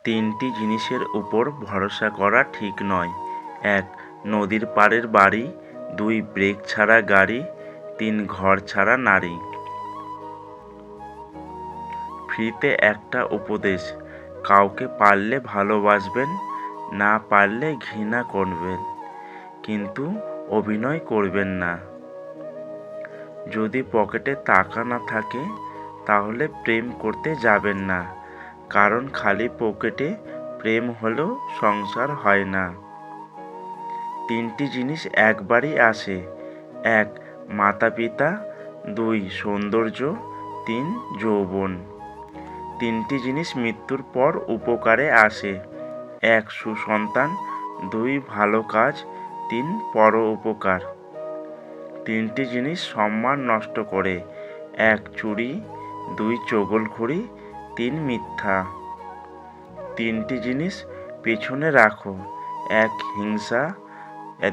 তিনটি জিনিসের উপর ভরসা করা ঠিক নয়। ১. নদীর পাড়ের বাড়ি। ২. ব্রেক ছাড়া গাড়ি। ৩. ঘর ছাড়া নারী। ফ্রিতে একটা উপদেশ, কাউকে পারলে ভালোবাসবেন, না পারলে ঘৃণা করবেন, কিন্তু অভিনয় করবেন না। যদি পকেটে টাকা না থাকে তাহলে প্রেম করতে যাবেন না, কারণ খালি পকেটে প্রেম হলেও সংসার হয় না। তিনটি জিনিস একবারই আসে। ১. মাতা পিতা। ২. সৌন্দর্য। ৩. যৌবন। তিনটি জিনিস মৃত্যুর পর উপকারে আসে। ১. সুসন্তান। ২. ভালো কাজ। ৩. পর উপকার। তিনটি জিনিস সম্মান নষ্ট করে। ১. চুরি। ২. চগলখড়ি। ৩. মিথ্যা। তিনটি জিনিস পেছনে রাখো। ১. হিংসা।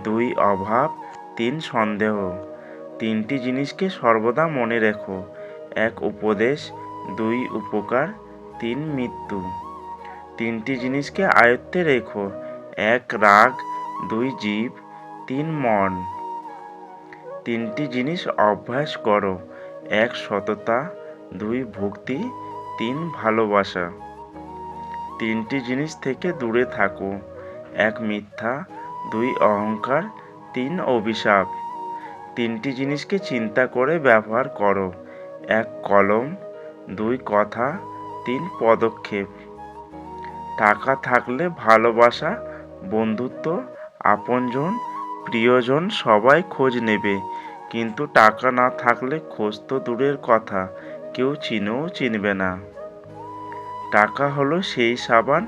২. অভাব। ৩. সন্দেহ। তিনটি জিনিসকে সর্বদা মনে রেখো। ১. উপদেশ। ২. উপকার। ৩. মৃত্যু। তিনটি জিনিসকে আয়ত্তে রেখো। ১. রাগ। ২. জিভ। ৩. মন। তিনটি জিনিস অভ্যাস করো। ১. সততা। ২. ভক্তি। ৩. ভালোবাসা। তিনটি জিনিস থেকে দূরে থাকো। ১. মিথ্যা। ২. অহংকার। ৩. অভিশাপ। তিনটি জিনিসকে চিন্তা করে ব্যবহার করো। ১. কলম। ২. কথা। ৩. পদক্ষেপ। টাকা থাকলে ভালোবাসা, বন্ধুত্ব, আপনজন, প্রিয়জন সবাই খোঁজ নেবে, কিন্তু টাকা না থাকলে খোঁজ তো দূরের কথা, কেউ চিনেও চিনবে না। টাকা হলো সেই সাবান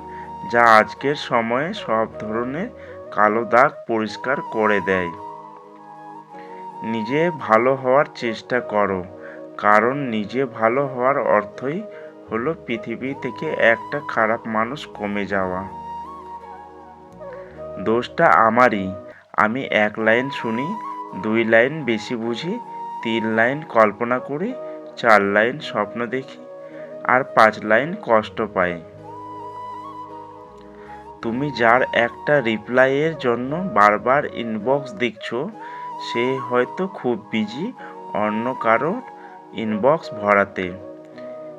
যা আজকের সময়ে সব ধরনের কালো দাগ পরিষ্কার করে দেয়। নিজে ভালো হওয়ার চেষ্টা করো, কারণ নিজে ভালো হওয়ার অর্থই হলো পৃথিবী থেকে একটা খারাপ মানুষ কমে যাওয়া। দোষটা আমারই, আমি ১ লাইন শুনি, ২ লাইন বেশি বুঝি, ৩ লাইন কল্পনা করি, ৪ লাইন স্বপ্ন দেখি, আর ৫ লাইন কষ্ট পাই। তুমি যার একটা রিপ্লাইয়ের জন্য বারবার ইনবক্স দেখছো, সে হয়তো খুব বিজি অন্য কারোর ইনবক্স ভরাতে।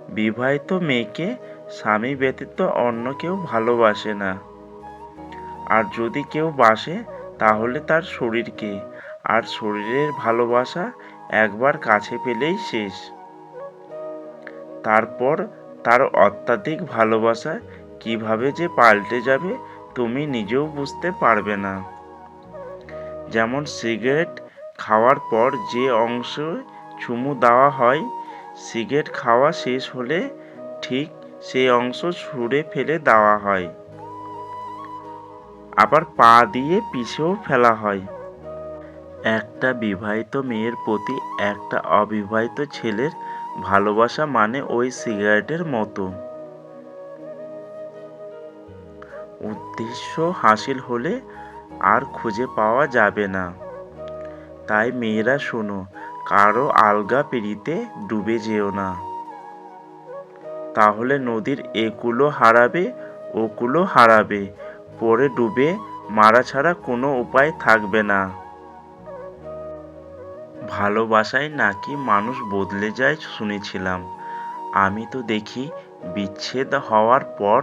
বিবাহিত মেয়েকে স্বামী ব্যতীত অন্য কেউ ভালোবাসে না, আর যদি কেউ বাসে তাহলে তার শরীরকে, আর শরীরের ভালোবাসা একবার কাছে পেলেই শেষ। তারপর তার অত্যাধিক ভালোবাসা কিভাবে যে পাল্টে যাবে তুমি নিজেও বুঝতে পারবে না। যেমন সিগারেট খাওয়ার পর যে অংশে চুমু দেওয়া হয়, সিগারেট খাওয়া শেষ হলে ঠিক সেই অংশ ছুঁড়ে ফেলে দেওয়া হয়, আবার পা দিয়ে পিষেও ফেলা হয়। একটা বিবাহিত মেয়ের প্রতি একটা অবিবাহিত ছেলের ভালোবাসা মানে ওই সিগারেটের মতো। উদ্দেশ্য হাসিল হলে আর খুঁজে পাওয়া যাবে না। তাই মেয়েরা শোনো, কারো আলগা পিঁড়িতে ডুবে যেও না, তাহলে নদীর একুলও হারাবে ওকুলও হারাবে, পরে ডুবে মারা ছাড়া কোনো উপায় থাকবে না। ভালোবাসায় নাকি মানুষ বদলে যায় শুনেছিলাম, আমি তো দেখি বিচ্ছেদ হওয়ার পর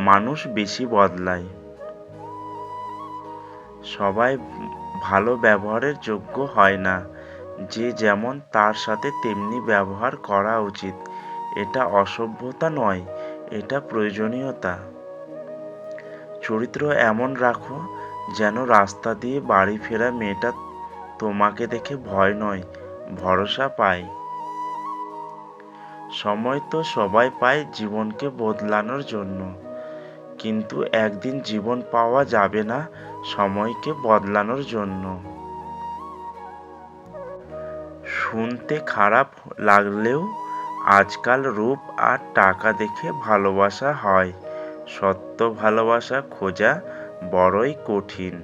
মানুষ বেশি বদলায়। সবাই ভালো ব্যবহারের যোগ্য হয় না, যে যেমন তার সাথে তেমনি ব্যবহার করা উচিত। এটা অসভ্যতা নয়, এটা প্রয়োজনীয়তা। চরিত্র এমন রাখো যেন রাস্তা দিয়ে বাড়ি ফেরা মেয়েটা তোমাকে দেখে ভয় নয়, ভরসা পায়। সময় তো সবাই পায় জীবনকে বদলানোর জন্য, কিন্তু একদিন জীবন পাওয়া যাবে না সময়কে বদলানোর জন্য। শুনতে খারাপ লাগলেও আজকাল রূপ আর টাকা দেখে ভালোবাসা হয়, সত্য ভালোবাসা খোঁজা বড়ই কঠিন।